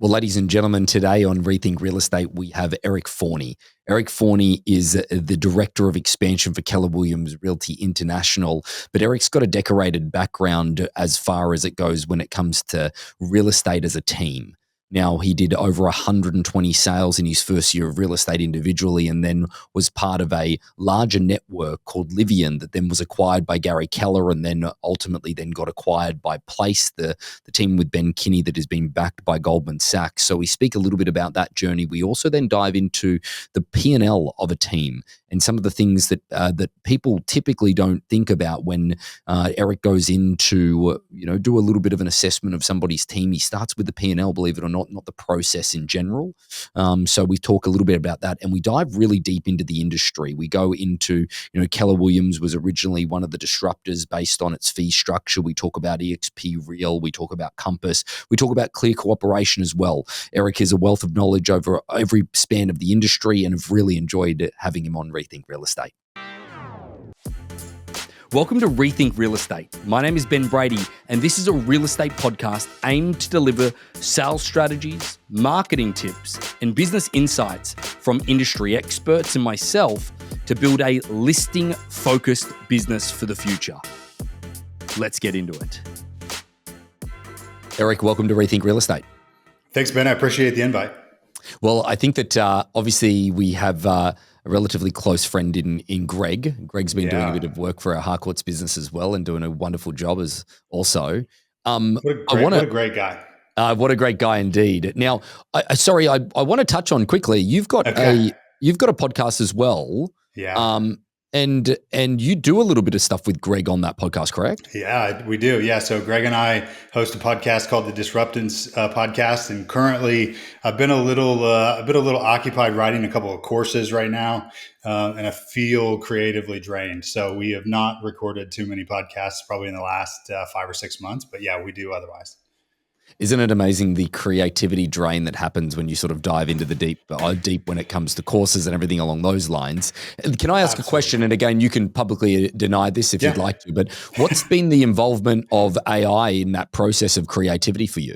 Well, ladies and gentlemen, today on Rethink Real Estate, we have Eric Forney. Eric Forney is the Director of Expansion for Keller Williams Realty International, but Eric's got a decorated background as far as it goes when it comes to real estate as a team. Now, he did over 120 sales in his first year of real estate individually, and then was part of a larger network called Livian that then was acquired by Gary Keller, and then ultimately then got acquired by Place, the team with Ben Kinney that has been backed by Goldman Sachs. So we speak a little bit about that journey. We also then dive into the P&L of a team and some of the things that that people typically don't think about when Eric goes into do a little bit of an assessment of somebody's team. He starts with the P&L, believe it or not the process in general. So we talk a little bit about that, and we dive really deep into the industry. We go into Keller Williams was originally one of the disruptors based on its fee structure. We talk about EXP Real. We talk about Compass. We talk about clear cooperation as well. Eric is a wealth of knowledge over every span of the industry, and have really enjoyed having him on Rethink Real Estate. Welcome to Rethink Real Estate. My name is Ben Brady, and this is a real estate podcast aimed to deliver sales strategies, marketing tips, and business insights from industry experts and myself to build a listing-focused business for the future. Let's get into it. Eric, welcome to Rethink Real Estate. Thanks, Ben. I appreciate the invite. Well, I think that obviously we have a relatively close friend in Greg. Greg's been doing a bit of work for our Harcourt's business as well, and doing a wonderful job as also. What a great guy. What a great guy indeed. Now, I want to touch on quickly. You've got a podcast as well. Yeah. And you do a little bit of stuff with Greg on that podcast, correct? Yeah, we do. Yeah. So Greg and I host a podcast called the Disruptance Podcast, and currently I've been a little occupied writing a couple of courses right now, and I feel creatively drained. So we have not recorded too many podcasts probably in the last 5 or 6 months, but yeah, we do otherwise. Isn't it amazing the creativity drain that happens when you sort of dive into the deep when it comes to courses and everything along those lines? Can I ask a question? And again, you can publicly deny this if you'd like to, but what's been the involvement of AI in that process of creativity for you?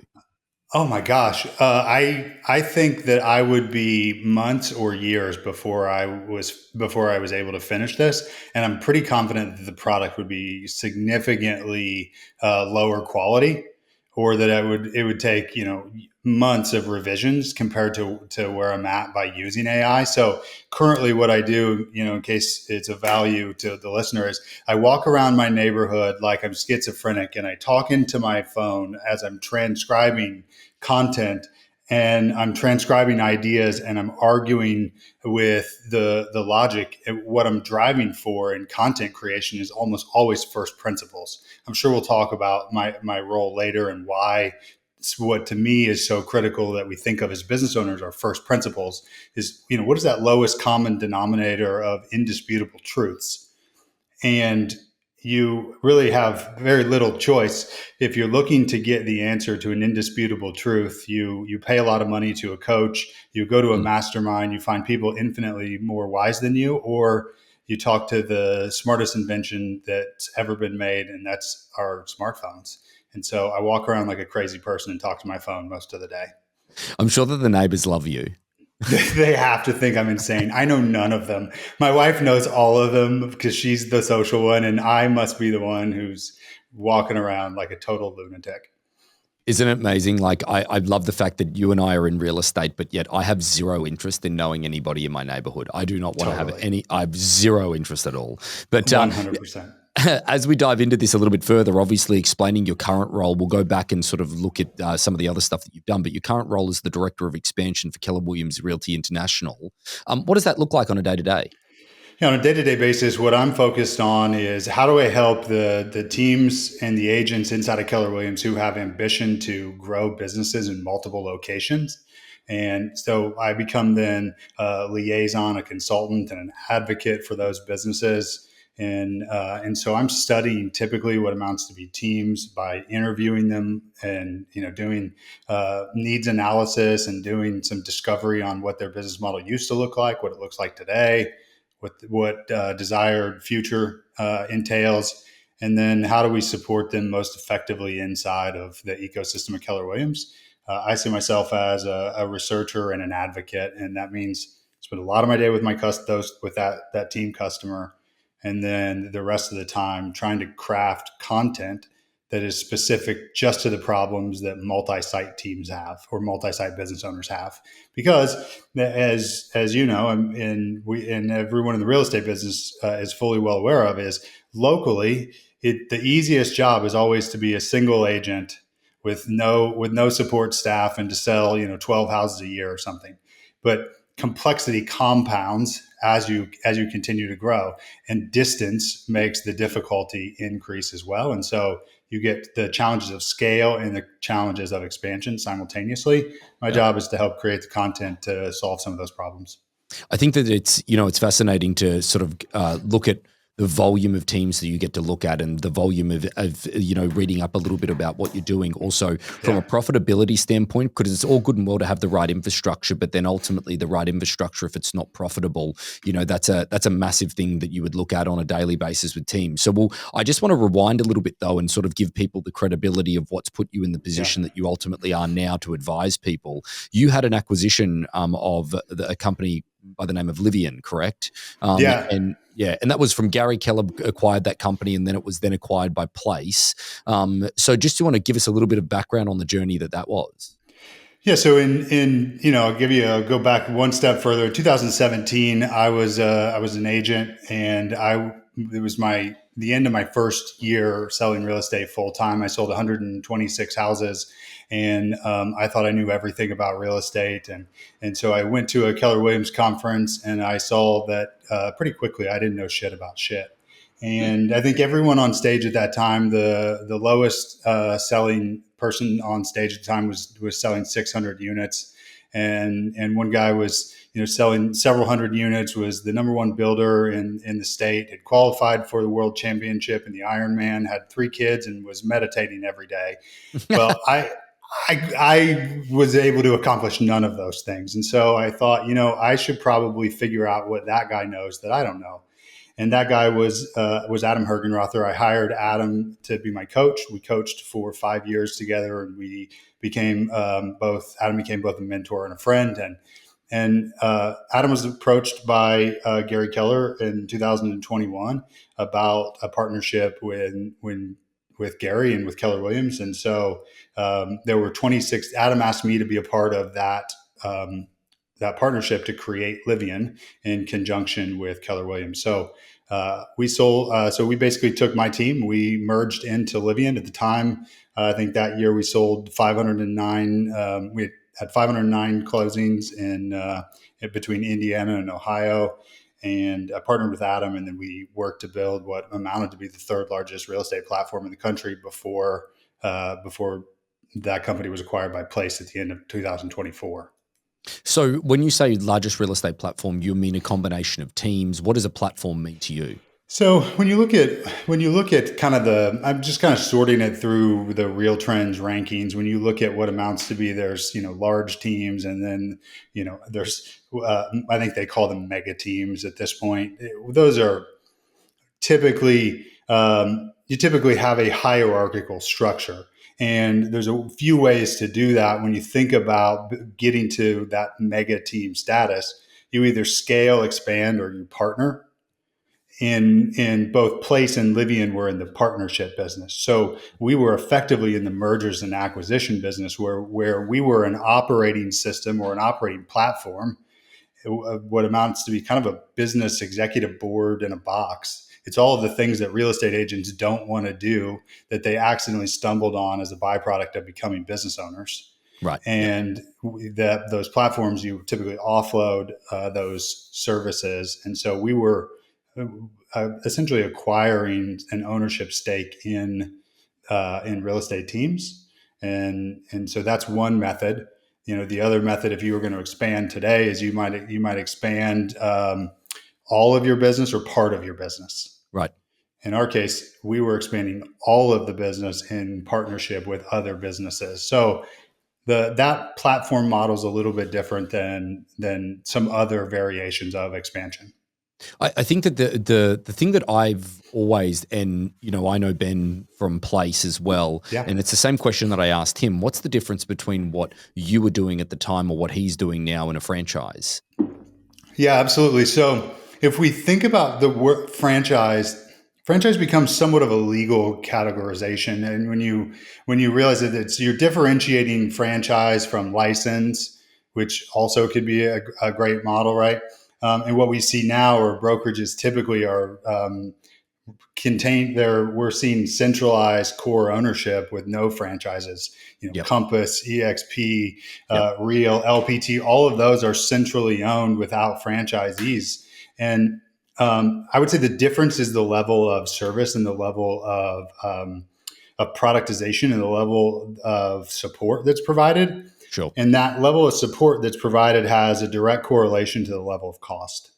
Oh my gosh. I think that I would be months or years before I was able to finish this. And I'm pretty confident that the product would be significantly lower quality, or that it would take, months of revisions compared to where I'm at by using AI. So currently what I do, in case it's of value to the listener, is I walk around my neighborhood like I'm schizophrenic, and I talk into my phone as I'm transcribing content, and I'm transcribing ideas, and I'm arguing with the logic. And what I'm driving for in content creation is almost always first principles. I'm sure we'll talk about my role later, and why what to me is so critical that we think of as business owners. Our first principles is, what is that lowest common denominator of indisputable truths? And you really have very little choice. If you're looking to get the answer to an indisputable truth, you pay a lot of money to a coach, you go to a mastermind, you find people infinitely more wise than you, or you talk to the smartest invention that's ever been made, and that's our smartphones. And so I walk around like a crazy person and talk to my phone most of the day. I'm sure that the neighbors love you. They have to think I'm insane. I know none of them. My wife knows all of them because she's the social one, and I must be the one who's walking around like a total lunatic. Isn't it amazing? Like, I love the fact that you and I are in real estate, but yet I have zero interest in knowing anybody in my neighborhood. I do not want to have I have zero interest at all. But 100%. As we dive into this a little bit further, obviously explaining your current role, we'll go back and sort of look at some of the other stuff that you've done. But your current role is the Director of Expansion for Keller Williams Realty International. What does that look like on a day-to-day? On a day-to-day basis, what I'm focused on is how do I help the teams and the agents inside of Keller Williams who have ambition to grow businesses in multiple locations. And so I become then a liaison, a consultant, and an advocate for those businesses. And so I'm studying typically what amounts to be teams by interviewing them, and doing needs analysis, and doing some discovery on what their business model used to look like, what it looks like today, what desired future entails, and then how do we support them most effectively inside of the ecosystem of Keller Williams. I see myself as a researcher and an advocate, and that means spend a lot of my day with with that team customer, and then the rest of the time trying to craft content that is specific just to the problems that multi-site teams have or multi-site business owners have. Because as you know, and everyone in the real estate business is fully well aware of, is locally, the easiest job is always to be a single agent with no support staff and to sell 12 houses a year or something. But complexity compounds as you continue to grow, and distance makes the difficulty increase as well. And so you get the challenges of scale and the challenges of expansion simultaneously. My Yeah. job is to help create the content to solve some of those problems. I think that it's fascinating to sort of look at the volume of teams that you get to look at and the volume of reading up a little bit about what you're doing. Also from a Yeah. profitability standpoint, because it's all good and well to have the right infrastructure, but then ultimately the right infrastructure, if it's not profitable, that's a massive thing that you would look at on a daily basis with teams. So I just want to rewind a little bit though and sort of give people the credibility of what's put you in the Yeah. position that you ultimately are now to advise people. You had an acquisition of a company by the name of Livian, correct? Yeah. And that was from Gary Keller acquired that company, and then it was then acquired by Place. So just you want to give us a little bit of background on the journey that was. Yeah, so I'll go back one step further. In 2017, I was an agent, and it was the end of my first year selling real estate full time. I sold 126 houses, and I thought I knew everything about real estate, and so I went to a Keller Williams conference, and I saw that pretty quickly I didn't know shit about shit. And I think everyone on stage at that time, the lowest selling person on stage at the time was selling 600 units, and one guy was selling several hundred units, was the number one builder in the state, had qualified for the world championship in the Ironman, had 3 kids, and was meditating every day. Well, I was able to accomplish none of those things, and so I thought, I should probably figure out what that guy knows that I don't know. And that guy was Adam Hergenrother. I hired Adam to be my coach. We coached for 5 years together, and we became both. Adam became both a mentor and a friend. And Adam was approached by Gary Keller in 2021 about a partnership with Gary and with Keller Williams. And so there were 26. Adam asked me to be a part of that partnership to create Livian in conjunction with Keller Williams. So we sold. So we basically took my team. We merged into Livian at the time. I think that year we sold 509. We had 509 closings in between Indiana and Ohio, and I partnered with Adam, and then we worked to build what amounted to be the third largest real estate platform in the country before that company was acquired by Place at the end of 2024. So when you say largest real estate platform, you mean a combination of teams. What does a platform mean to you? So when you look at kind of I'm just kind of sorting it through the Real Trends rankings. When you look at what amounts to be, there's large teams, and then there's I think they call them mega teams at this point. Those are typically you typically have a hierarchical structure. And there's a few ways to do that. When you think about getting to that mega team status, you either scale, expand, or you partner. In both Place and Livian were in the partnership business. So we were effectively in the mergers and acquisition business where we were an operating system or an operating platform, what amounts to be kind of a business executive board in a box. It's all of the things that real estate agents don't want to do that they accidentally stumbled on as a byproduct of becoming business owners. Right. And those platforms, you typically offload those services. And so we were essentially acquiring an ownership stake in real estate teams, and so that's one method. The other method, if you were going to expand today, is you might expand all of your business or part of your business. Right. In our case, we were expanding all of the business in partnership with other businesses. So that platform model is a little bit different than some other variations of expansion. I think that the thing that I've always, and I know Ben from Place as well, Yeah. and it's the same question that I asked him. What's the difference between what you were doing at the time or what he's doing now in a franchise? Yeah, absolutely. So if we think about the word franchise becomes somewhat of a legal categorization. And when you realize that you're differentiating franchise from license, which also could be a great model, right? And what we see now, or brokerages typically are we're seeing centralized core ownership with no franchises. Yep. Compass, EXP, Yep. Real, LPT, all of those are centrally owned without franchisees. And I would say the difference is the level of service and the level of productization and the level of support that's provided. Sure. And that level of support that's provided has a direct correlation to the level of cost.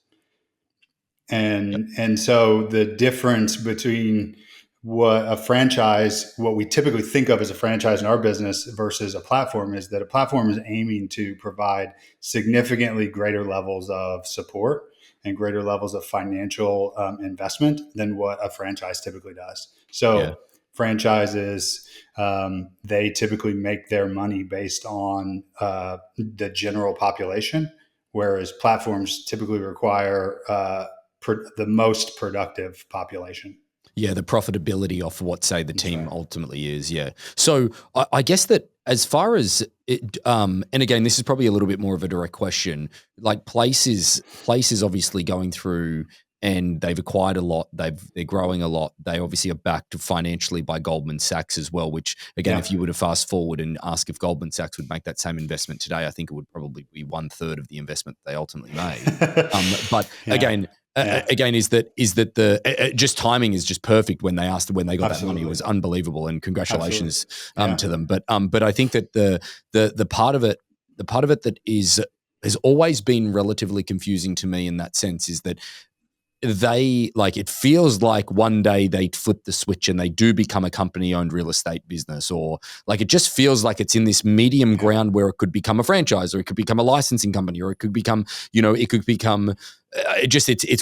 Yep. And so the difference between what we typically think of as a franchise in our business versus a platform, is that a platform is aiming to provide significantly greater levels of support and greater levels of financial investment than what a franchise typically does. Yeah. So franchises, they typically make their money based on the general population, whereas platforms typically require the most productive population. Yeah, the profitability off what, say, the That's team right. ultimately is. Yeah. So I guess that as far as it, and again, this is probably a little bit more of a direct question. Like Place is obviously going through, and they've acquired a lot. They're growing a lot. They obviously are backed financially by Goldman Sachs as well. Which again, Yeah. if you were to fast forward and ask if Goldman Sachs would make that same investment today, I think it would probably be 1/3 of the investment they ultimately made. But Yeah. again, Yeah. again, is that the just timing is just perfect when they got that money. It Absolutely. was unbelievable, and Absolutely. congratulations Yeah. to them. But I think that the part of it that has always been relatively confusing to me in that sense is that it feels like one day they flip the switch and they do become a company owned real estate business, or like it just feels like it's in this medium Yeah. ground where it could become a franchise, or it could become a licensing company, or it could become, it's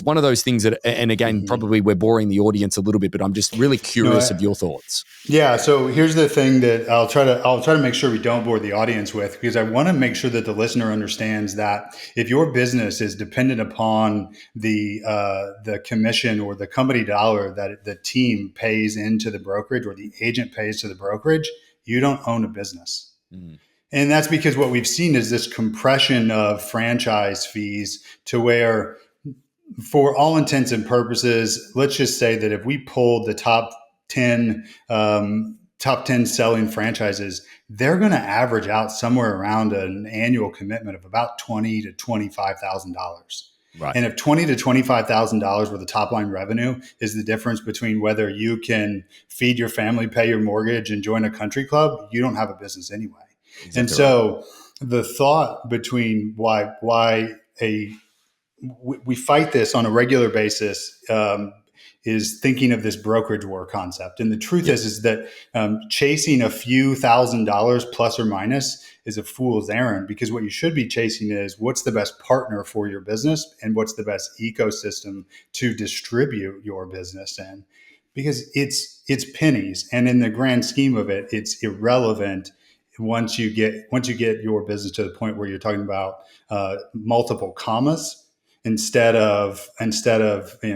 one of those things that, and again, Mhm. probably we're boring the audience a little bit, but I'm just really No, curious of your thoughts. yeah. So here's the thing that I'll try to make sure we don't bore the audience with, because I want to make sure that the listener understands that if your business is dependent upon the commission or the company dollar that the team pays into the brokerage or the agent pays to the brokerage, you don't own a business. Mm. And that's because what we've seen is this compression of franchise fees to where, for all intents and purposes, let's just say that if we pulled the top 10 selling franchises, they're going to average out somewhere around an annual commitment of about $20,000 to $25,000. Right. And if $20,000 to $25,000 worth of top line revenue is the difference between whether you can feed your family, pay your mortgage, and join a country club, you don't have a business anyway. And Exactly right. so the thought between why a we fight this on a regular basis, is thinking of this brokerage war concept. And the truth Yep. is that chasing a few $1,000s plus or minus is a fool's errand, because what you should be chasing is what's the best partner for your business and what's the best ecosystem to distribute your business in, because it's pennies, and in the grand scheme of it, it's irrelevant once you get your business to the point where you're talking about multiple commas instead of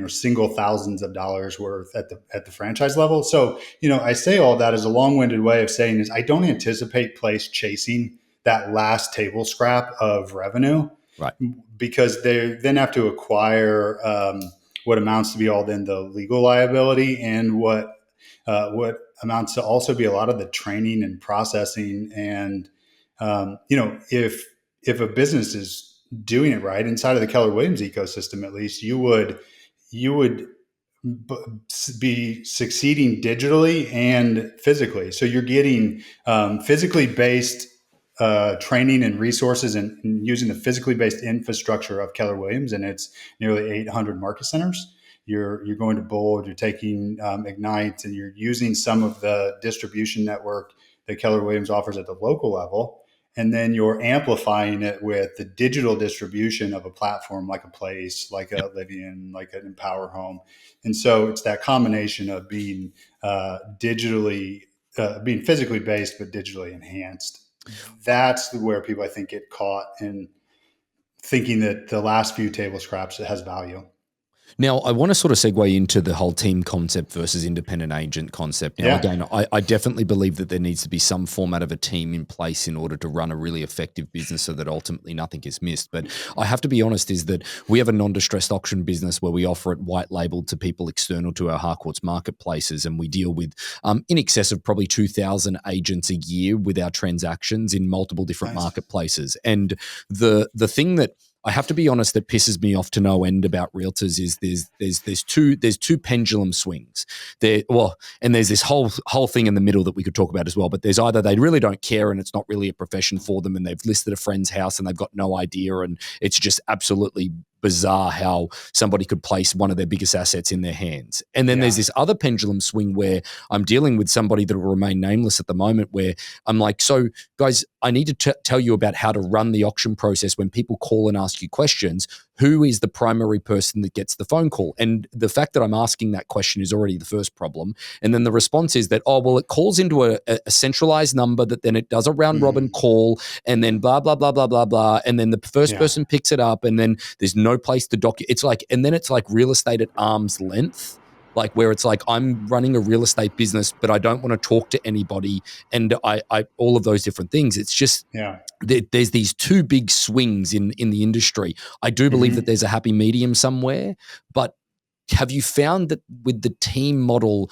single thousands of dollars worth at the franchise level. So I say all that as a long-winded way of saying is I don't anticipate Place chasing that last table scrap of revenue, Right. because they then have to acquire what amounts to be all then the legal liability, and what amounts to also be a lot of the training and processing. And if a business is doing it right inside of the Keller Williams ecosystem, at least you would be succeeding digitally and physically. So you're getting physically based training and resources, and using the physically based infrastructure of Keller Williams and its nearly 800 market centers. You're going to Bold, you're taking Ignite, and you're using some of the distribution network that Keller Williams offers at the local level. and then you're amplifying it with the digital distribution of a platform like a Place, like a Livian, like an Empower Home. And so it's that combination of being being physically based but digitally enhanced. That's where people, I think, get caught in thinking that the last few table scraps has value. Now, I want to sort of segue into the whole team concept versus independent agent concept. Now, Yeah. again, I definitely believe that there needs to be some format of a team in place in order to run a really effective business so that ultimately nothing is missed. But I have to be honest is that we have a non-distressed auction business where we offer it white labeled to people external to our Harcourts marketplaces, and we deal with in excess of probably 2,000 agents a year with our transactions in multiple different Nice. marketplaces. And the thing that I have to be honest, that pisses me off to no end about realtors is there's two pendulum swings. And there's this whole thing in the middle that we could talk about as well. But there's either they really don't care and it's not really a profession for them, and they've listed a friend's house and they've got no idea, and it's just absolutely bizarre how somebody could place one of their biggest assets in their hands. And then there's this other pendulum swing where I'm dealing with somebody that will remain nameless at the moment, where I'm like, so guys, I need to tell you about how to run the auction process. When people call and ask you questions, who is the primary person that gets the phone call? And the fact that I'm asking that question is already the first problem. And then the response is that, oh, well, it calls into a centralized number that then it does a round robin call, and then blah, blah, blah, blah, blah, blah. And then the first person picks it up, and then there's no place to document. It's like, and then it's like real estate at arm's length, like where it's like I'm running a real estate business, but I don't want to talk to anybody. And I all of those different things. It's just, there's these two big swings in the industry. I do believe that there's a happy medium somewhere, but have you found that with the team model,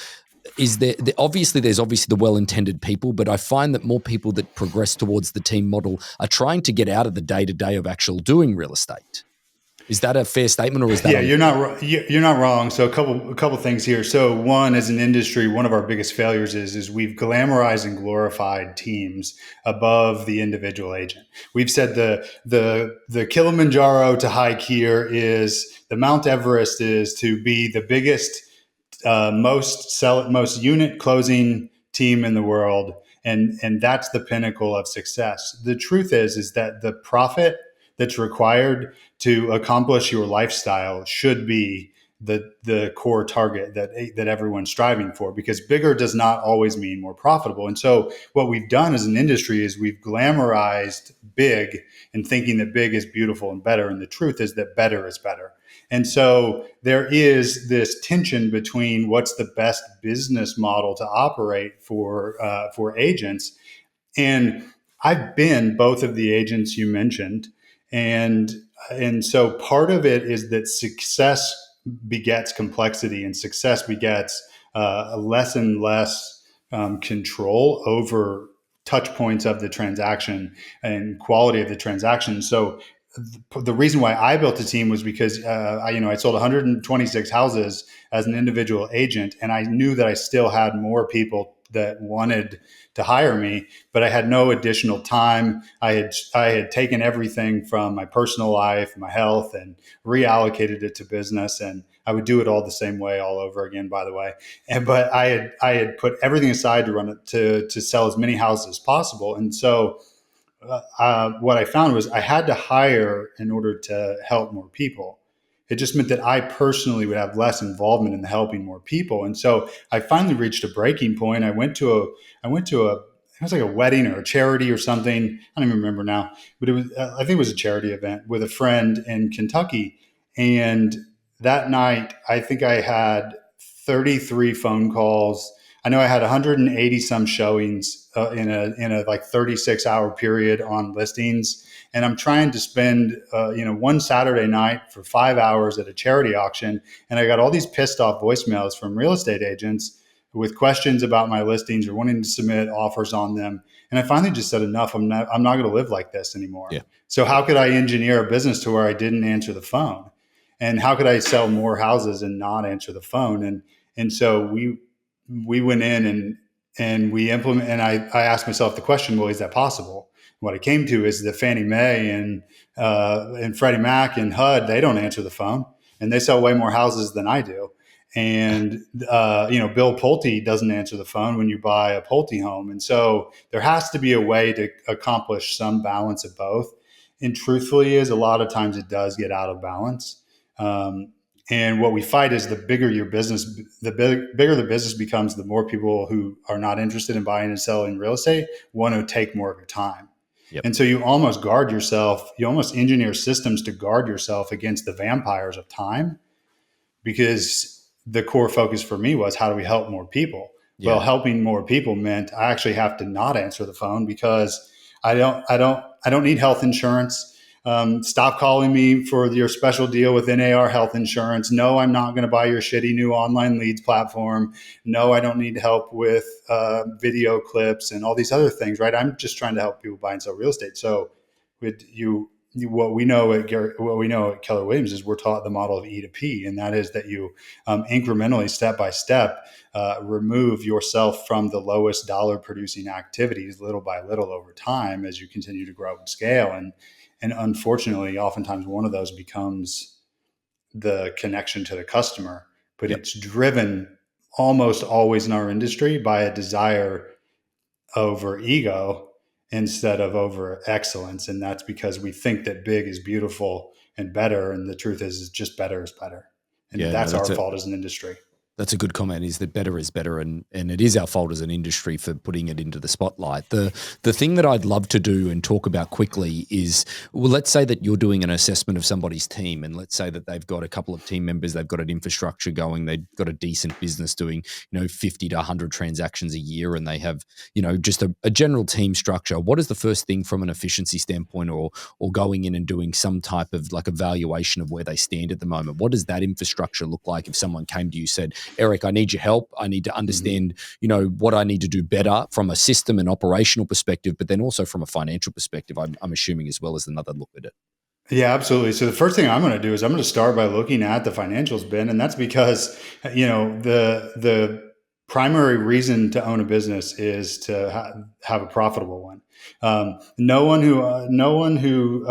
is there's obviously the well-intended people, but I find that more people that progress towards the team model are trying to get out of the day-to-day of actual doing real estate. Is that a fair statement, or is that? Yeah, you're not wrong. So a couple things here. So one, as an industry, one of our biggest failures is we've glamorized and glorified teams above the individual agent. We've said the Kilimanjaro to hike here is the Mount Everest is to be the biggest, most unit closing team in the world, and that's the pinnacle of success. The truth is that the profit that's required to accomplish your lifestyle should be the core target that everyone's striving for, because bigger does not always mean more profitable. And so what we've done as an industry is we've glamorized big and thinking that big is beautiful and better. And the truth is that better is better. And so there is this tension between what's the best business model to operate for agents. And I've been both of the agents you mentioned. And so part of it is that success begets complexity, and success begets less and less control over touch points of the transaction and quality of the transaction. So the reason why I built a team was because I sold 126 houses as an individual agent, and I knew that I still had more people that wanted to hire me, but I had no additional time. I had taken everything from my personal life, my health, and reallocated it to business. And I would do it all the same way all over again, by the way. But I had put everything aside to run it to sell as many houses as possible. And so what I found was I had to hire in order to help more people. It just meant that I personally would have less involvement in helping more people. And so I finally reached a breaking point. I went to it was like a wedding or a charity or something. I don't even remember now, but it was, I think it was a charity event with a friend in Kentucky. And that night, I think I had 33 phone calls. I know I had 180 some showings in a like 36-hour period on listings. And I'm trying to spend, one Saturday night for 5 hours at a charity auction. And I got all these pissed off voicemails from real estate agents with questions about my listings or wanting to submit offers on them. And I finally just said, enough. I'm not going to live like this anymore. Yeah. So how could I engineer a business to where I didn't answer the phone? And how could I sell more houses and not answer the phone? And so we went in and we implement, and I asked myself the question, well, is that possible? What I came to is that Fannie Mae and Freddie Mac and HUD, they don't answer the phone, and they sell way more houses than I do. And Bill Pulte doesn't answer the phone when you buy a Pulte home. And so there has to be a way to accomplish some balance of both. And truthfully, is a lot of times it does get out of balance. And what we fight is the bigger your business, bigger the business becomes, the more people who are not interested in buying and selling real estate want to take more of your time. Yep. And so you almost guard yourself, you almost engineer systems to guard yourself against the vampires of time, because the core focus for me was, how do we help more people? Yeah. Well, helping more people meant I actually have to not answer the phone, because I don't need health insurance. Stop calling me for your special deal with NAR health insurance. No, I'm not going to buy your shitty new online leads platform. No, I don't need help with video clips and all these other things, right? I'm just trying to help people buy and sell real estate. So what we know at Keller Williams is we're taught the model of E to P, and that is that you incrementally, step by step, remove yourself from the lowest dollar producing activities little by little over time as you continue to grow and scale. And unfortunately, oftentimes one of those becomes the connection to the customer, but Yep. it's driven almost always in our industry by a desire over ego instead of over excellence. And that's because we think that big is beautiful and better. And the truth is just better is better. And Yeah, no, that's our fault as an industry. That's a good comment, is that better is better, and it is our fault as an industry for putting it into the spotlight. The thing that I'd love to do and talk about quickly is, well, let's say that you're doing an assessment of somebody's team, and let's say that they've got a couple of team members, they've got an infrastructure going, they've got a decent business doing 50 to 100 transactions a year, and they have just a general team structure. What is the first thing from an efficiency standpoint, or going in and doing some type of like evaluation of where they stand at the moment? What does that infrastructure look like if someone came to you, said, Eric, I need your help. I need to understand, what I need to do better from a system and operational perspective, but then also from a financial perspective, I'm assuming, as well as another look at it. Yeah, absolutely. So the first thing I'm going to do is I'm going to start by looking at the financials, Ben, and that's because the primary reason to own a business is to have a profitable one. No one who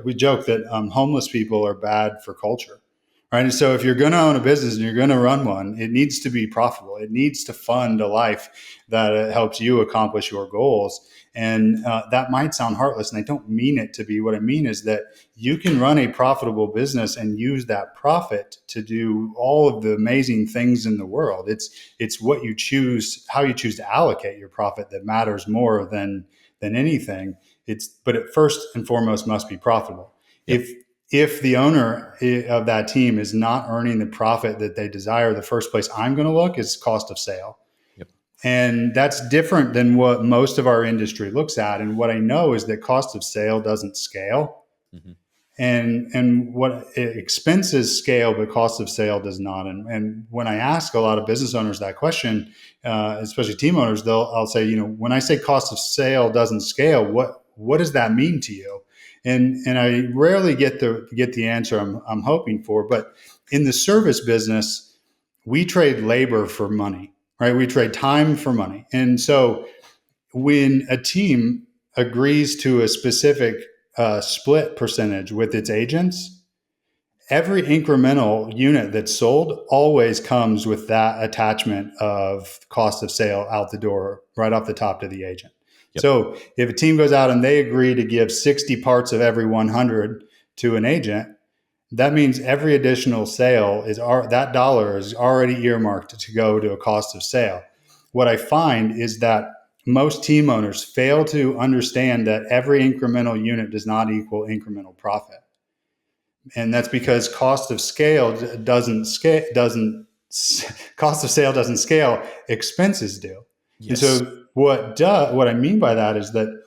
we joke that homeless people are bad for culture. Right. And so if you're going to own a business and you're going to run one, it needs to be profitable. It needs to fund a life that helps you accomplish your goals. And that might sound heartless, and I don't mean it to be. What I mean is that you can run a profitable business and use that profit to do all of the amazing things in the world. It's what you choose, how you choose to allocate your profit, that matters more than anything. But it first and foremost must be profitable. Yep. If the owner of that team is not earning the profit that they desire, the first place I'm going to look is cost of sale. Yep. And that's different than what most of our industry looks at. And what I know is that cost of sale doesn't scale. Mm-hmm. And what expenses scale, but cost of sale does not. And when I ask a lot of business owners that question, especially team owners, I'll say, when I say cost of sale doesn't scale, what does that mean to you? And I rarely get the answer I'm hoping for. But in the service business, we trade labor for money, right? We trade time for money. And so when a team agrees to a specific split percentage with its agents, every incremental unit that's sold always comes with that attachment of cost of sale out the door, right off the top to the agent. Yep. So if a team goes out and they agree to give 60 parts of every 100 to an agent, that means every additional sale that dollar is already earmarked to go to a cost of sale. What I find is that most team owners fail to understand that every incremental unit does not equal incremental profit. And that's because cost of sale doesn't scale, expenses do. Yes. And so what I mean by that is that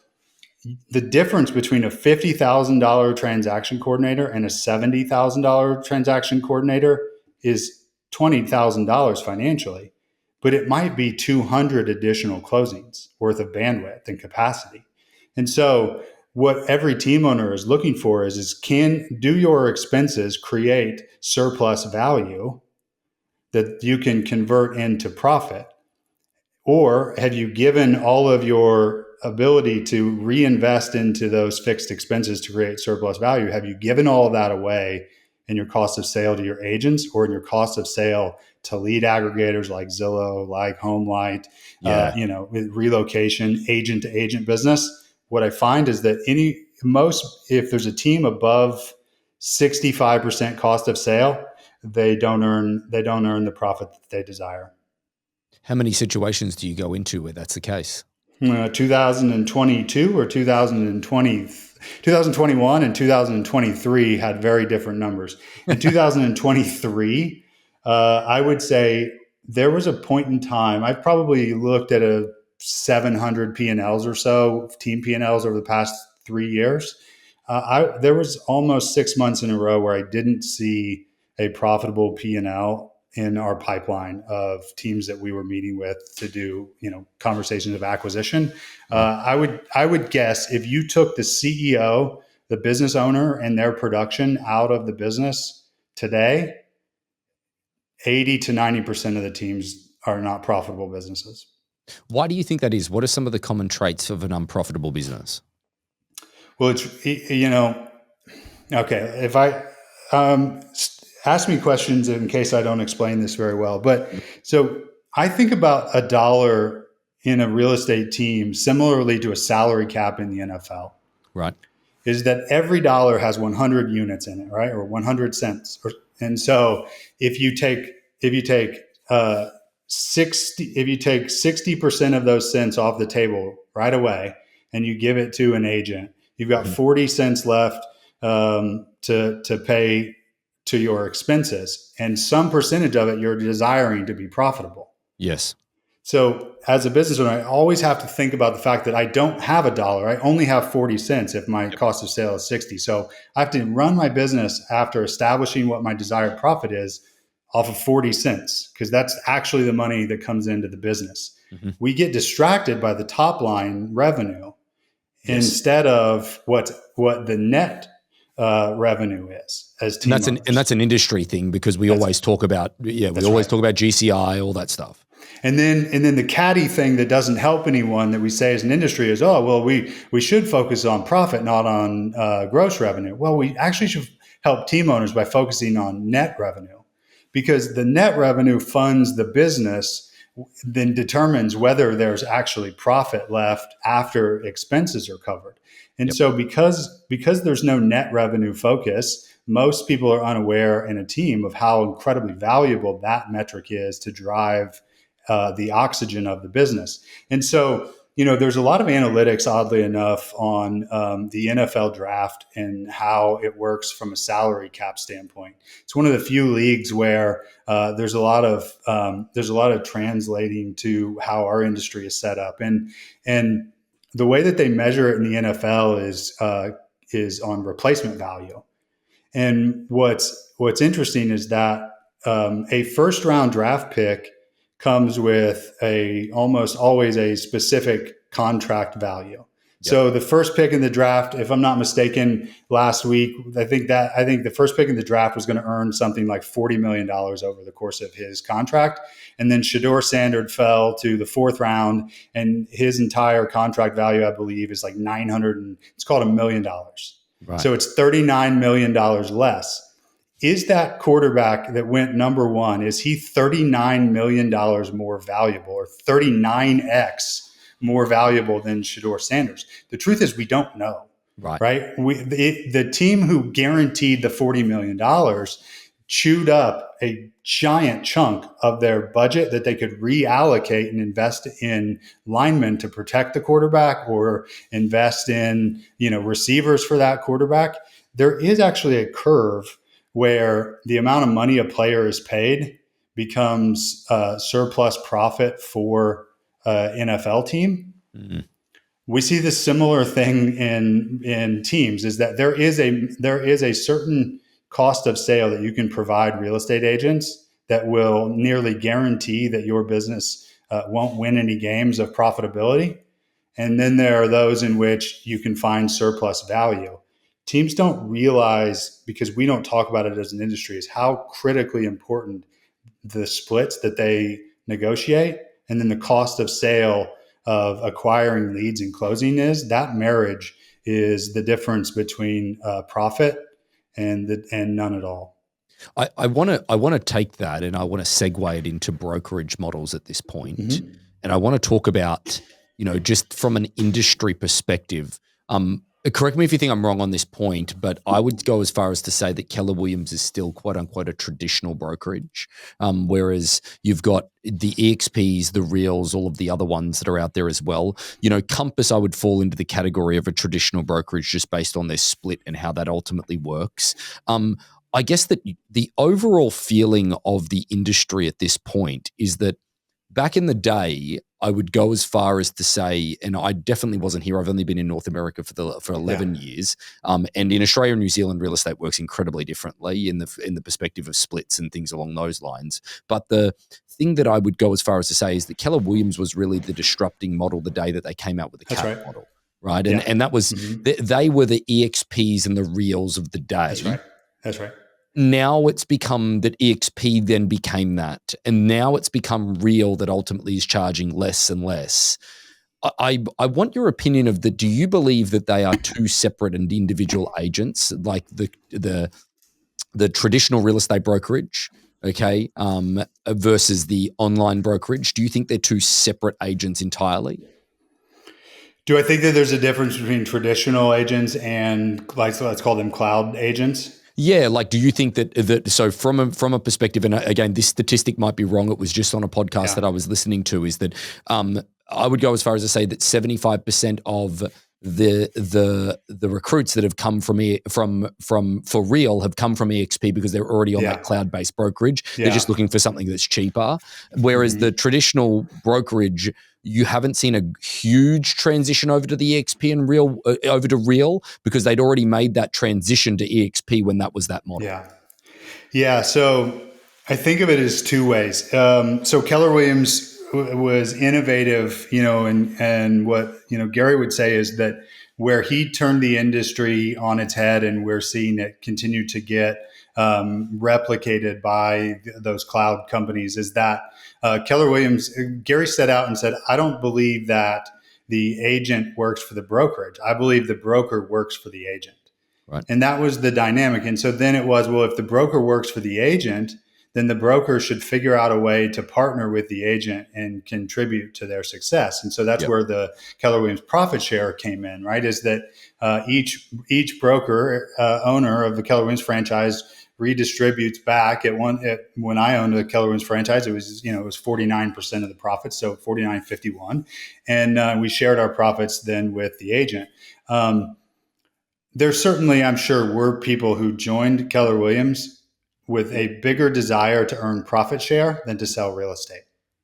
the difference between a $50,000 transaction coordinator and a $70,000 transaction coordinator is $20,000 financially, but it might be 200 additional closings worth of bandwidth and capacity. And so what every team owner is looking for is do your expenses create surplus value that you can convert into profit? Or have you given all of your ability to reinvest into those fixed expenses to create surplus value? Have you given all of that away in your cost of sale to your agents or in your cost of sale to lead aggregators like Zillow, like HomeLight, Yeah. with relocation, agent to agent business. What I find is that if there's a team above 65% cost of sale, they don't earn the profit that they desire. How many situations do you go into where that's the case? 2022 or 2021 and 2023 had very different numbers. In 2023, I would say there was a point in time, I've probably looked at 700 P&Ls or so, team P&Ls over the past 3 years. There was almost 6 months in a row where I didn't see a profitable P&L in our pipeline of teams that we were meeting with to do, conversations of acquisition. I would guess if you took the CEO, the business owner, and their production out of the business today, 80 to 90% of the teams are not profitable businesses. Why do you think that is? What are some of the common traits of an unprofitable business? Well, okay, if I ask me questions in case I don't explain this very well. But so I think about a dollar in a real estate team similarly to a salary cap in the NFL. Right. Is that every dollar has 100 units in it, right? Or 100 cents. And so if you take 60% of those cents off the table right away and you give it to an agent, you've got 40 cents left to pay to your expenses, and some percentage of it you're desiring to be profitable. Yes. So as a business owner, I always have to think about the fact that I don't have a dollar. I only have 40 cents if my cost of sale is 60. So I have to run my business after establishing what my desired profit is off of 40 cents, because that's actually the money that comes into the business. Mm-hmm. We get distracted by the top line revenue instead of what the net revenue is as team owners. And that's an industry thing, because we always talk about talk about GCI, all that stuff. And then the catty thing that doesn't help anyone that we say as an industry is, we should focus on profit, not on gross revenue. Well, we actually should help team owners by focusing on net revenue, because the net revenue funds the business, then determines whether there's actually profit left after expenses are covered. And so because there's no net revenue focus, most people are unaware in a team of how incredibly valuable that metric is to drive the oxygen of the business. And so, there's a lot of analytics, oddly enough, on the NFL draft and how it works from a salary cap standpoint. It's one of the few leagues where there's a lot of translating to how our industry is set up, and the way that they measure it in the NFL is on replacement value. And what's interesting is that a first round draft pick comes with almost always a specific contract value. Yep. So the first pick in the draft, if I'm not mistaken, last week, I think the first pick in the draft was going to earn something like $40 million over the course of his contract. And then Shedeur Sanders fell to the fourth round, and his entire contract value, I believe, is like it's called $1 million. Right. So it's $39 million less. Is that quarterback that went number one, is he $39 million more valuable, or 39x more valuable than Shedeur Sanders? The truth is we don't know, right? The team who guaranteed the $40 million chewed up a giant chunk of their budget that they could reallocate and invest in linemen to protect the quarterback, or invest in, receivers for that quarterback. There is actually a curve where the amount of money a player is paid becomes surplus profit for an NFL team. Mm-hmm. We see this similar thing in teams, is that there is a certain cost of sale that you can provide real estate agents that will nearly guarantee that your business won't win any games of profitability. And then there are those in which you can find surplus value. Teams don't realize, because we don't talk about it as an industry, is how critically important the splits that they negotiate, and then the cost of sale of acquiring leads and closing is. That marriage is the difference between profit and none at all. I want to take that and I want to segue it into brokerage models at this point. Mm-hmm. And I want to talk about, just from an industry perspective. Correct me if you think I'm wrong on this point, but I would go as far as to say that Keller Williams is still quote unquote a traditional brokerage, whereas you've got the EXPs, the Reals, all of the other ones that are out there as well. Compass, I would fall into the category of a traditional brokerage just based on their split and how that ultimately works. I guess that the overall feeling of the industry at this point is that back in the day, I would go as far as to say, and I definitely wasn't here. I've only been in North America for 11 years, and in Australia and New Zealand, real estate works incredibly differently in the perspective of splits and things along those lines. But the thing that I would go as far as to say is that Keller Williams was really the disrupting model the day that they came out with the cap model, right? Yeah. And that was they were the EXPs and the Reals of the day. That's right. Now it's become that EXP then became that. And now it's become Real that ultimately is charging less and less. I want your opinion of that. Do you believe that they are two separate and individual agents, like the traditional real estate brokerage, okay, versus the online brokerage? Do you think they're two separate agents entirely? Do I think that there's a difference between traditional agents and let's call them cloud agents? Yeah, like, do you think that so from a perspective, and again, this statistic might be wrong. It was just on a podcast that I was listening to. Is that I would go as far as to say that 75% of the recruits that have come from for Real have come from EXP because they're already on that cloud-based brokerage. They're just looking for something that's cheaper. Whereas the traditional brokerage, you haven't seen a huge transition over to the EXP and Real over to Real because they'd already made that transition to EXP when that was that model. Yeah. So I think of it as two ways. So Keller Williams was innovative, and what Gary would say is that where he turned the industry on its head, and we're seeing it continue to get replicated by those cloud companies, is that Keller Williams, Gary set out and said, I don't believe that the agent works for the brokerage. I believe the broker works for the agent. Right. And that was the dynamic. And so then it was, well, if the broker works for the agent, then the broker should figure out a way to partner with the agent and contribute to their success. And so that's where the Keller Williams profit share came in, right? Is that each broker owner of the Keller Williams franchise redistributes back when I owned a Keller Williams franchise, it was 49% of the profits, so 49.51, and we shared our profits then with the agent. There certainly, I'm sure, were people who joined Keller Williams with a bigger desire to earn profit share than to sell real estate.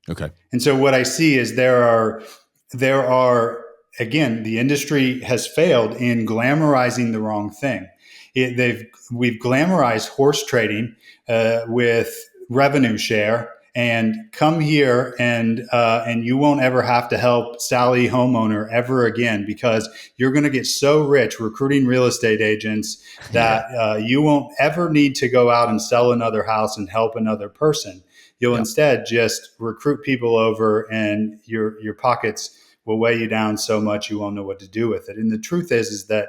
Okay. And so what I see is there are again, the industry has failed in glamorizing the wrong thing. We've glamorized horse trading with revenue share, and come here and you won't ever have to help Sally homeowner ever again because you're going to get so rich recruiting real estate agents that you won't ever need to go out and sell another house and help another person. You'll instead just recruit people over, and your pockets will weigh you down so much you won't know what to do with it. And the truth is that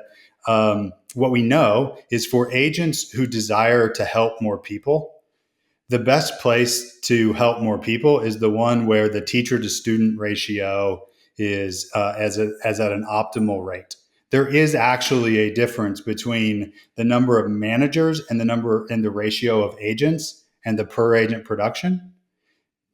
what we know is for agents who desire to help more people, the best place to help more people is the one where the teacher to student ratio is as at an optimal rate. There is actually a difference between the number of managers and the ratio of agents and the per agent production.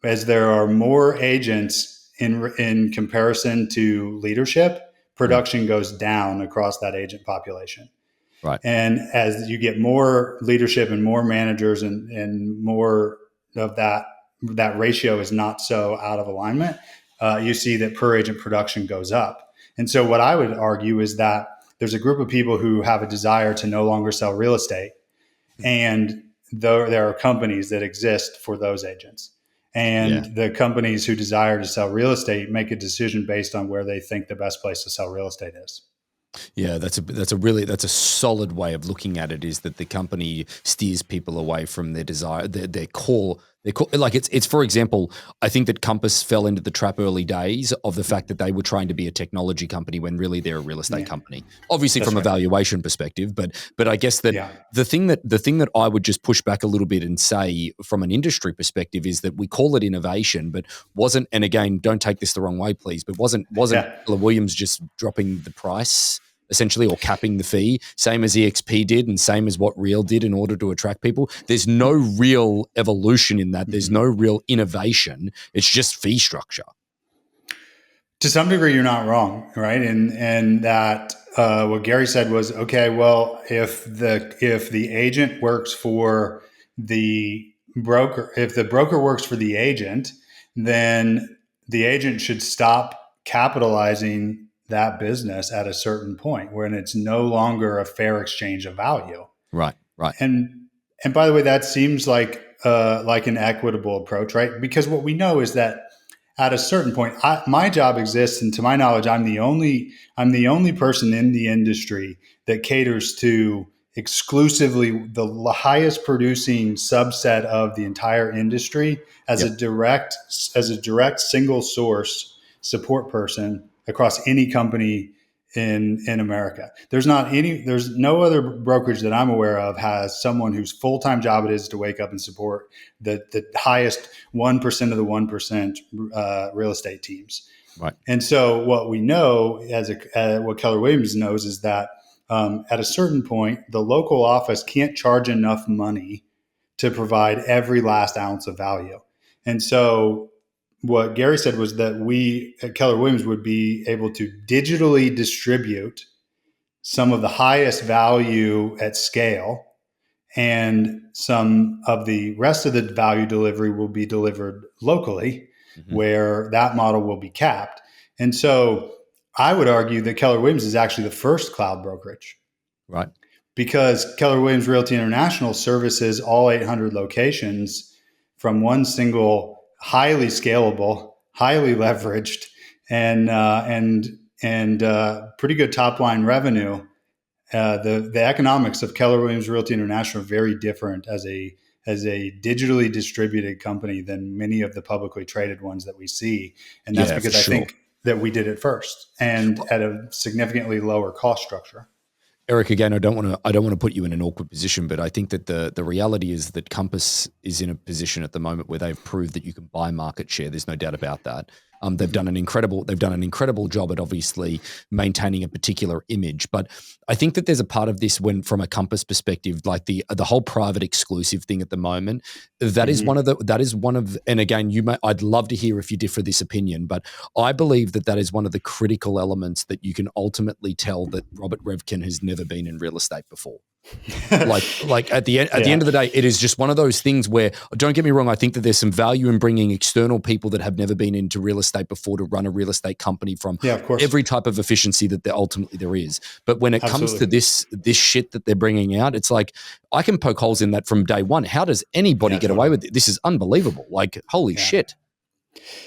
As there are more agents in comparison to leadership, production goes down across that agent population. Right. And as you get more leadership and more managers and more of that ratio is not so out of alignment, you see that per agent production goes up. And so what I would argue is that there's a group of people who have a desire to no longer sell real estate. And there are companies that exist for those agents. And the companies who desire to sell real estate make a decision based on where they think the best place to sell real estate is. Yeah, that's a solid way of looking at it, is that the company steers people away from their desire, their core Like it's for example, I think that Compass fell into the trap early days of the fact that they were trying to be a technology company when really they're a real estate Yeah, company. Obviously that's from a right. valuation perspective, but I guess that Yeah, the thing that I would just push back a little bit and say from an industry perspective is that we call it innovation, but wasn't, and again, don't take this the wrong way, please, but wasn't yeah. Keller Williams just dropping the price essentially, or capping the fee, same as EXP did and same as what Real did in order to attract people. There's no real evolution in that. There's no real innovation. It's just fee structure. To some degree, you're not wrong, right? And that what Gary said was, okay, well, if the agent works for the broker, if the broker works for the agent, then the agent should stop capitalizing that business at a certain point when it's no longer a fair exchange of value. Right, right. And and by the way, that seems like an equitable approach, right? Because what we know is that at a certain point, my job exists, and to my knowledge, I'm the only person in the industry that caters to exclusively the highest producing subset of the entire industry as Yep. a direct single source support person across any company in America. There's no other brokerage that I'm aware of has someone whose full-time job it is to wake up and support the highest 1% of the 1% real estate teams. Right. And so what we know what Keller Williams knows is that at a certain point, the local office can't charge enough money to provide every last ounce of value. And so what Gary said was that we at Keller Williams would be able to digitally distribute some of the highest value at scale, and some of the rest of the value delivery will be delivered locally, Mm-hmm. where that model will be capped. And so I would argue that Keller Williams is actually the first cloud brokerage, Right. because Keller Williams Realty International services all 800 locations from one single, highly scalable, highly leveraged, and pretty good top line revenue. The economics of Keller Williams Realty International are very different as a digitally distributed company than many of the publicly traded ones that we see, and that's Yeah, for because I sure. think that we did it first and at a significantly lower cost structure. Eric, again, I don't want to put you in an awkward position, but I think that the reality is that Compass is in a position at the moment where they've proved that you can buy market share. There's no doubt about that. They've done an incredible job at obviously maintaining a particular image. But I think that there's a part of this when, from a Compass perspective, like the whole private exclusive thing at the moment, that is one of, and again, I'd love to hear if you differ this opinion, but I believe that is one of the critical elements that you can ultimately tell that Robert Revkin has never been in real estate before. Like at the end of the day, it is just one of those things where, don't get me wrong, I think that there's some value in bringing external people that have never been into real estate before to run a real estate company from Yeah, of course. every type of efficiency that there is. But when it comes to Absolutely. this shit that they're bringing out, it's like, I can poke holes in that from day one. How does anybody Yeah, get away totally. with it? This is unbelievable. Like, holy Yeah. shit.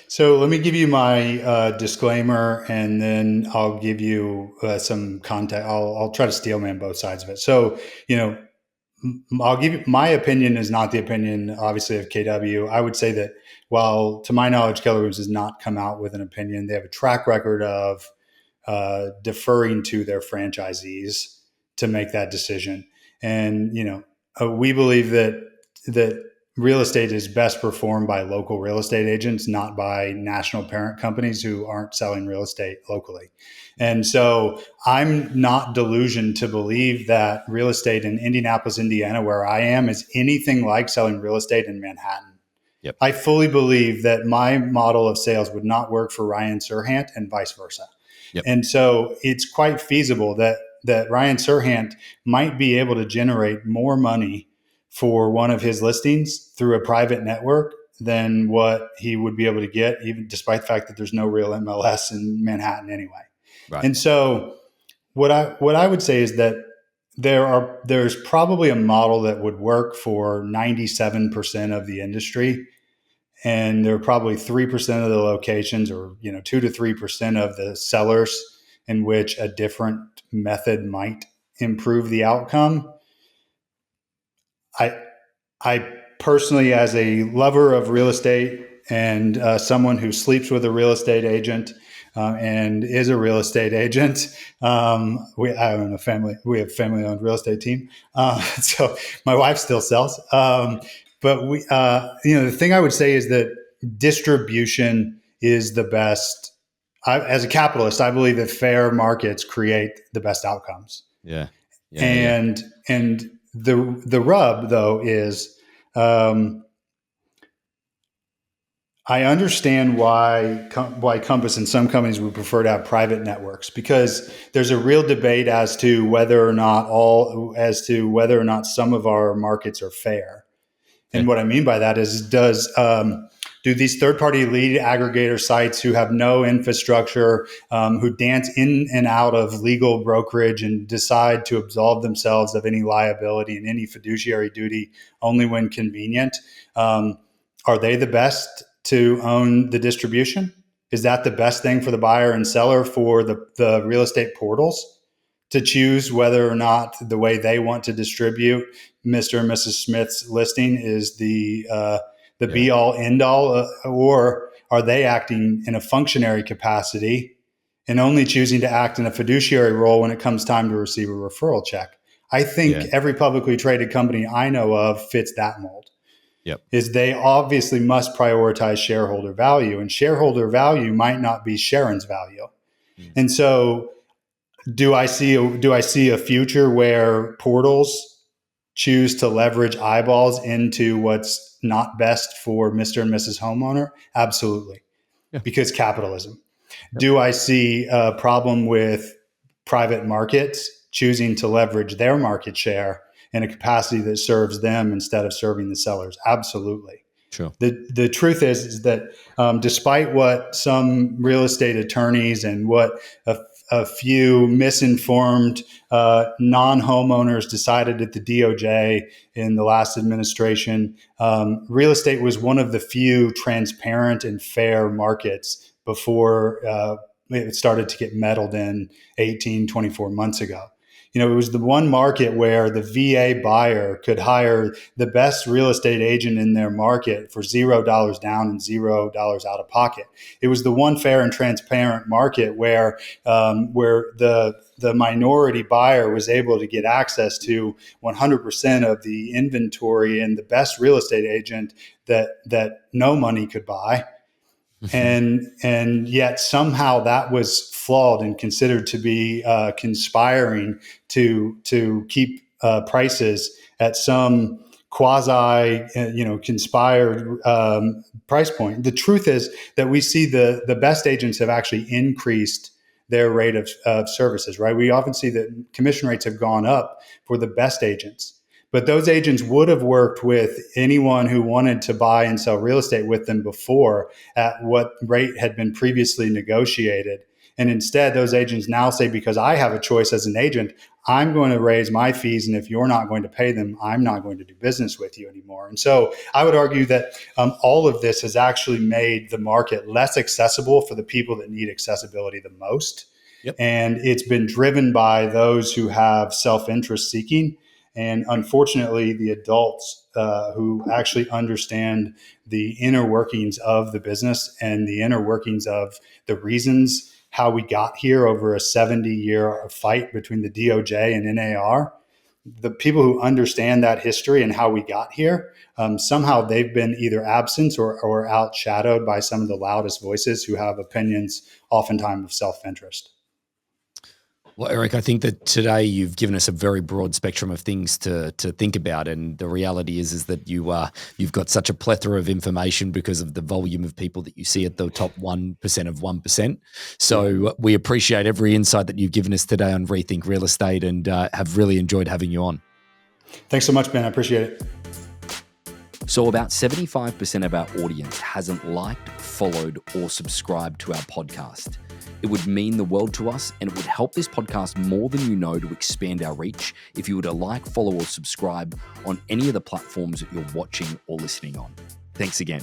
So let me give you my disclaimer, and then I'll give you some context. I'll try to steelman both sides of it. So, I'll give you my opinion is not the opinion, obviously, of KW. I would say that while, to my knowledge, Keller Williams has not come out with an opinion, they have a track record of deferring to their franchisees to make that decision. And we believe that real estate is best performed by local real estate agents, not by national parent companies who aren't selling real estate locally. And so I'm not delusioned to believe that real estate in Indianapolis, Indiana, where I am, is anything like selling real estate in Manhattan. Yep. I fully believe that my model of sales would not work for Ryan Serhant and vice versa. Yep. And so it's quite feasible that Ryan Serhant might be able to generate more money for one of his listings through a private network than what he would be able to get, even despite the fact that there's no real MLS in Manhattan anyway. Right. And so what I would say is that there's probably a model that would work for 97% of the industry, and there are probably 3% of the locations, or 2 to 3% of the sellers, in which a different method might improve the outcome. I personally, as a lover of real estate and someone who sleeps with a real estate agent and is a real estate agent, I own a family. We have a family-owned real estate team, so my wife still sells. But the thing I would say is that distribution is the best. As a capitalist, I believe that fair markets create the best outcomes. Yeah. And the rub though is, I understand why Compass and some companies would prefer to have private networks, because there's a real debate as to whether or not some of our markets are fair. And what I mean by that is, do these third-party lead aggregator sites who have no infrastructure, who dance in and out of legal brokerage and decide to absolve themselves of any liability and any fiduciary duty only when convenient, are they the best to own the distribution? Is that the best thing for the buyer and seller for the real estate portals to choose whether or not the way they want to distribute Mr. and Mrs. Smith's listing is the be all end all, or are they acting in a functionary capacity and only choosing to act in a fiduciary role when it comes time to receive a referral check? I think every publicly traded company I know of fits that mold. Yep. Is they obviously must prioritize shareholder value, and shareholder value might not be Sharon's value. And so do I see a future where portals choose to leverage eyeballs into what's not best for Mr. and Mrs. Homeowner? Absolutely. Yeah. Because capitalism. Yep. Do I see a problem with private markets choosing to leverage their market share in a capacity that serves them instead of serving the sellers? Absolutely. Sure. The truth is that despite what some real estate attorneys and what a few misinformed non-homeowners decided at the DOJ in the last administration, real estate was one of the few transparent and fair markets before it started to get meddled in 18, 24 months ago. It was the one market where the VA buyer could hire the best real estate agent in their market for $0 down and $0 out of pocket. It was the one fair and transparent market where the minority buyer was able to get access to 100% of the inventory and the best real estate agent that no money could buy. And yet somehow that was flawed and considered to be conspiring to keep prices at some quasi conspired price point. The truth is that we see the best agents have actually increased their rate of services, right? We often see that commission rates have gone up for the best agents. But those agents would have worked with anyone who wanted to buy and sell real estate with them before at what rate had been previously negotiated. And instead, those agents now say, because I have a choice as an agent, I'm going to raise my fees. And if you're not going to pay them, I'm not going to do business with you anymore. And so I would argue that all of this has actually made the market less accessible for the people that need accessibility the most. Yep. And it's been driven by those who have self-interest seeking. And unfortunately, the adults who actually understand the inner workings of the business and the inner workings of the reasons how we got here over a 70-year fight between the DOJ and NAR, the people who understand that history and how we got here, somehow they've been either absent or outshadowed by some of the loudest voices who have opinions, oftentimes of self-interest. Well, Eric, I think that today you've given us a very broad spectrum of things to think about, and the reality is that you've got such a plethora of information because of the volume of people that you see at the top 1% of 1%. So we appreciate every insight that you've given us today on Rethink Real Estate, and have really enjoyed having you on. Thanks so much, Ben. I appreciate it. So about 75% of our audience hasn't liked, followed, or subscribed to our podcast. It would mean the world to us, and it would help this podcast more than you know to expand our reach if you were to like, follow, or subscribe on any of the platforms that you're watching or listening on. Thanks again.